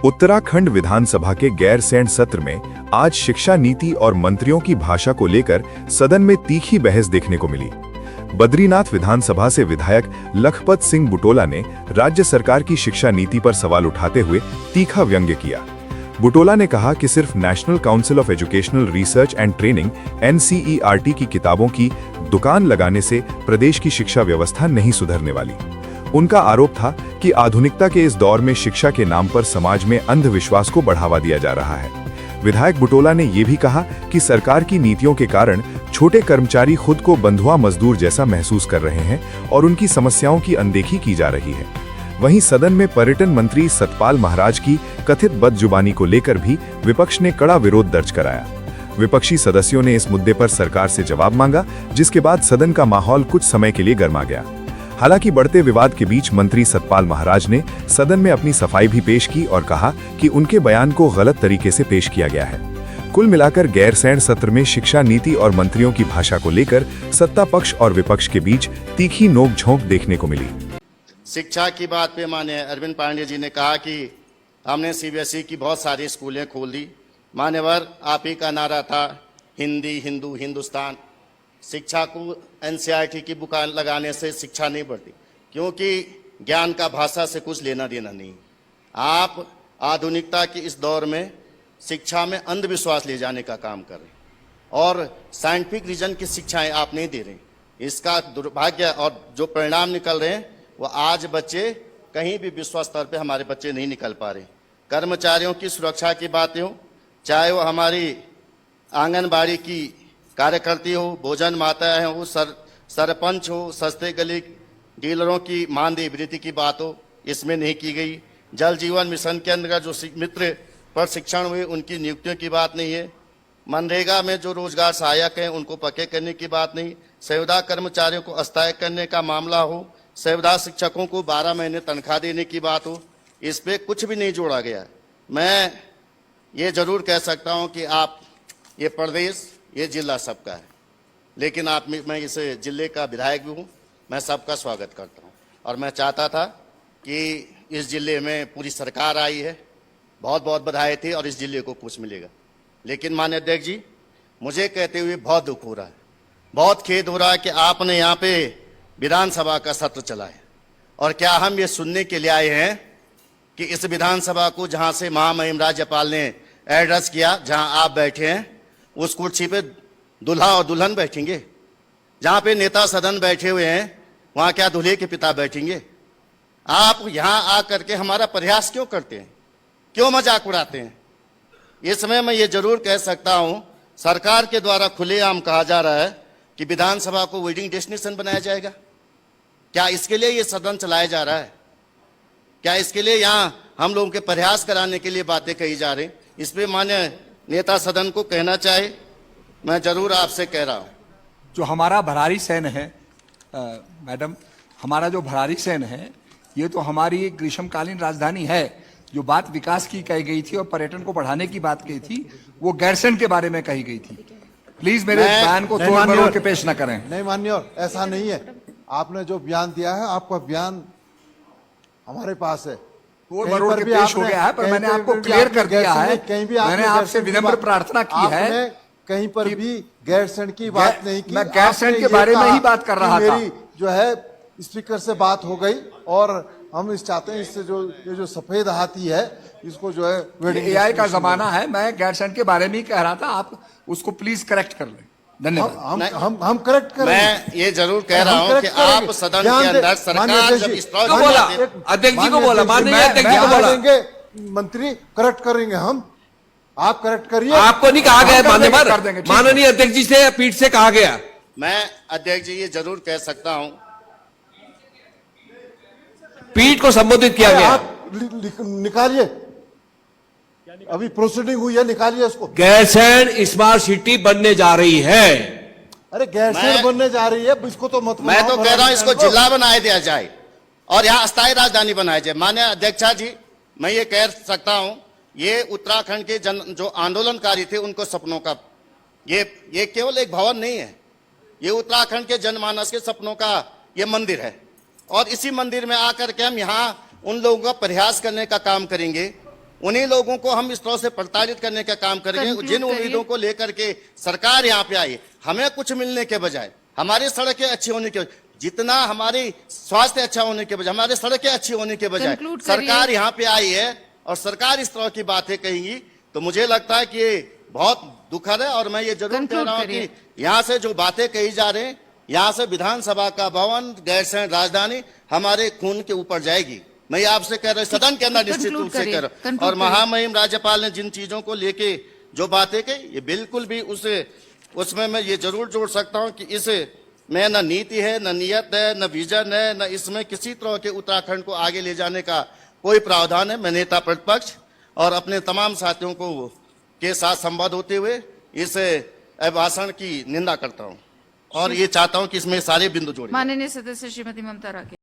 उत्तराखंड विधानसभा के गैरसैंण सत्र में आज शिक्षा नीति और मंत्रियों की भाषा को लेकर सदन में तीखी बहस देखने को मिली। बद्रीनाथ विधानसभा से विधायक लखपत सिंह बुटोला ने राज्य सरकार की शिक्षा नीति पर सवाल उठाते हुए तीखा व्यंग्य किया। बुटोला ने कहा कि सिर्फ national council of educational research and training (NCERT) की किताबों की दुकान लगाने से प्रदेश की शिक्षा व्यवस्था नहीं सुधरने वाली। उनका आरोप था कि आधुनिकता के इस दौर में शिक्षा के नाम पर समाज में अंधविश्वास को बढ़ावा दिया जा रहा है। विधायक बुटोला ने यह भी कहा कि सरकार की नीतियों के कारण छोटे कर्मचारी खुद को बंधुआ मजदूर जैसा महसूस कर रहे हैं और उनकी समस्याओं की अनदेखी की जा रही है। वहीं सदन में पर्यटन मंत्री सतपाल महाराज की कथित बदजुबानी को लेकर भी विपक्ष ने कड़ा विरोध दर्ज कराया। विपक्षी सदस्यों ने इस मुद्दे पर सरकार से जवाब मांगा, जिसके बाद सदन का माहौल कुछ समय के लिए गर्मा गया। हालांकि बढ़ते विवाद के बीच मंत्री सतपाल महाराज ने सदन में अपनी सफाई भी पेश की और कहा कि उनके बयान को गलत तरीके से पेश किया गया है। कुल मिलाकर गैरसैंण सत्र में शिक्षा नीति और मंत्रियों की भाषा को लेकर सत्ता पक्ष और विपक्ष के बीच तीखी नोक-झोंक देखने को मिली। शिक्षा की बात पे माननीय अरविंद पांडे जी ने कहा कि हमने CBSE की बहुत सारी स्कूलें खोल दी। मान्यवर, आप ही का नारा था हिंदी, हिंदू, हिंदुस्तान। शिक्षा को NCERT की बुक लगाने से शिक्षा नहीं बढ़ती, क्योंकि ज्ञान का भाषा से कुछ लेना देना नहीं। आप आधुनिकता के इस दौर में शिक्षा में अंधविश्वास ले जाने का काम कर रहे हैं और साइंटिफिक रीजन की शिक्षाएं आप नहीं दे रहे। इसका दुर्भाग्य और जो परिणाम निकल रहे हैं वो आज बच्चे कहीं भी विश्व स्तर पे हमारे बच्चे नहीं निकल पा रहे। कर्मचारियों की सुरक्षा की बातें हो, चाहे वो हमारी आंगनबाड़ी की कार्यकर्ती हो, भोजन माताएं हो, सरपंच हो, सस्ते गली डीलरों की मानदेय वृद्धि की बात हो, इसमें नहीं की गई। जल जीवन मिशन के अंदर जो मित्र प्रशिक्षण हुए उनकी नियुक्तियों की बात नहीं है। मनरेगा में जो रोजगार सहायक हैं उनको पक्के करने की बात नहीं। संविदा कर्मचारियों को अस्थायी करने का मामला हो, संविदा शिक्षकों को 12 महीने तनख्वाह देने की बात हो, इस पे कुछ भी नहीं जोड़ा गया। मैं ये जरूर कह सकता हूं कि आप ये प्रदेश, ये जिला सबका है, लेकिन मैं इस जिले का विधायक भी हूं, मैं सबका स्वागत करता हूं और मैं चाहता था कि इस जिले में पूरी सरकार आई है, बहुत बहुत बधाई थी और इस जिले को कुछ मिलेगा। लेकिन माननीय अध्यक्ष जी, मुझे कहते हुए बहुत दुख हो रहा है, बहुत खेद हो रहा है कि आपने यहाँ पे विधानसभा का सत्र चलाया और क्या हम ये सुनने के लिए आए हैं कि इस विधानसभा को जहां से महामहिम राज्यपाल ने एड्रेस किया, जहां आप बैठे हैं उस कुर्सी पे दुल्हा और दुल्हन बैठेंगे? जहां पे नेता सदन बैठे हुए हैं वहां क्या दूल्हे के पिता बैठेंगे? आप यहां आकर के हमारा प्रयास क्यों करते हैं, क्यों मजाक उड़ाते हैं? इस समय मैं ये जरूर कह सकता हूं, सरकार के द्वारा खुलेआम कहा जा रहा है कि विधानसभा को वेडिंग डेस्टिनेशन बनाया जाएगा। क्या इसके लिए ये सदन चलाया जा रहा है? क्या इसके लिए यहाँ हम लोगों के प्रयास कराने के लिए बातें कही जा रही? इस पे मान्य नेता सदन को कहना चाहे, मैं जरूर आपसे कह रहा हूं। जो हमारा भरारी सैन है मैडम, हमारा जो भरारी सैन है, ये तो हमारी ग्रीष्मकालीन राजधानी है। जो बात विकास की कही गई थी और पर्यटन को बढ़ाने की बात कही थी, वो गैरसैंण के बारे में कही गई थी। प्लीज मेरे बयान को तोड़ मरोड़ के पेश न करें। नहीं माननीय, ऐसा नहीं है। आपने जो बयान दिया है, आपका बयान हमारे पास है, तोड़ मरोड़ के पेश हो गया है, पर मैंने आपको क्लियर कर दिया है। कहीं भी मैंने आपसे विनम्र प्रार्थना की है, कहीं पर भी गैरसैंण की बात नहीं की। मैं गैरसैंण के बारे में ही बात कर रहा था। मेरी जो है स्पीकर से बात हो गई और हम इस चाहते हैं इससे जो ये जो सफेद हाथी है इसको जो है AI का जमाना है। मैं गैरसैंण के बारे में ही कह रहा था, आप उसको प्लीज करेक्ट कर लें। धन्यवाद। हम करेक्ट करेंगे। मैं ये जरूर कह रहा हूं कि आप सदन के अंदर सरकार जब इस तरह अध्यक्ष जी को बोला, माननीय अध्यक्ष जी को बोला, मंत्री करेक्ट करेंगे हम, आप करेक्ट करिए। आपको नहीं कहा गया मान्यवर, माननीय अध्यक्ष जी से पीठ से कहा गया। मैं अध्यक्ष जी ये जरूर कह सकता हूं, पीठ को संबोधित किया गया। आप निकालिए, अभी प्रोसीडिंग हुई है, निकालिए उसको। गैरसैंण स्मार्ट सिटी बनने जा रही है। अरे गैरसैंण बनने जा रही है, इसको तो मत। मैं तो कह रहा हूं इसको जिला बनाया दिया जाए और यहाँ अस्थायी राजधानी बनाया जाए। माननीय अध्यक्षा जी, मैं ये कह सकता हूं, ये उत्तराखंड के जो आंदोलनकारी थे उनको सपनों का ये केवल एक भवन नहीं है, ये उत्तराखंड के जनमानस के सपनों का ये मंदिर है और इसी मंदिर में आकर के हम यहाँ उन लोगों का प्रयास करने का काम करेंगे उन्हीं लोगों को हम इस तरह से प्रताड़ित करने का काम करेंगे Conclude जिन करिए। उम्मीदों को लेकर के सरकार यहाँ पे आई। हमें कुछ मिलने के बजाय, हमारी सड़कें अच्छी होने के, जितना हमारी स्वास्थ्य अच्छा होने के बजाय, हमारी सड़कें अच्छी होने के बजाय Conclude करिए। सरकार यहाँ पे आई है और सरकार इस तरह की बातें कहेंगी, तो मुझे लगता है कि ये बहुत दुखद है। और मैं ये जरूर कह Conclude रहा हूँ करिए। कि यहाँ से जो बातें कही जा रही हैं, यहाँ से विधानसभा का भवन, गैरसैंण राजधानी हमारे खून के ऊपर जाएगी। मैं ये आपसे कह रहा हूँ, सदन के अंदर निश्चित Conclude रूप से करिए, कह रहा हूँ। conclude और करिए। महामहिम राज्यपाल ने जिन चीजों को लेके जो बातें कही, ये बिल्कुल भी उसमें मैं ये जरूर जोड़ सकता हूँ कि इसे में न नीति है, न नियत है, न विजन है, न इसमें किसी तरह के उत्तराखंड को आगे ले जाने का कोई प्रावधान है। मैं नेता प्रतिपक्ष और अपने तमाम साथियों को के साथ संवाद होते हुए इस अभिभाषण की निंदा करता हूं और ये चाहता हूं कि इसमें सारे बिंदु जोड़े। माननीय सदस्य श्रीमती ममता राकेश।